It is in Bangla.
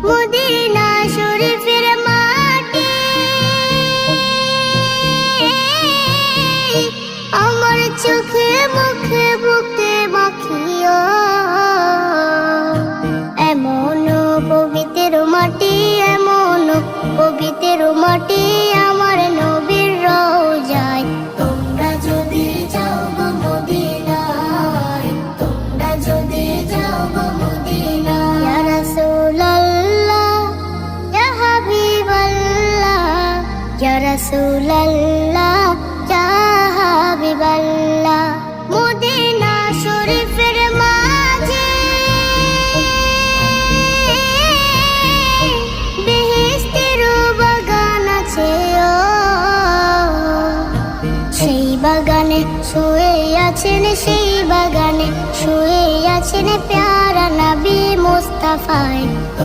মদিনা শরীফের মাটি আমার চোখে মুখে বুকে মাখিও। এমন পবিত্র মাটি, এমন পবিত্র মাটি আমার নবীর রওজায়। তোমরা যদি যাও গো মদিনায়, তোমরা যদি যাও গো মদিনায়। ইয়া রাসূলুল্লাহ, ইয়া হাবিবাল্লাহ, ইয়া রাসূলুল্লাহ, ইয়া হাবিবাল্লাহ। মদিনা শরীফের মাঝে বেহেশতের বাগান আছে ও। সেই বাগানে শুয়ে আছেন, সেই বাগানে শুয়ে আছেন প্যারা নবী মুস্তাফা।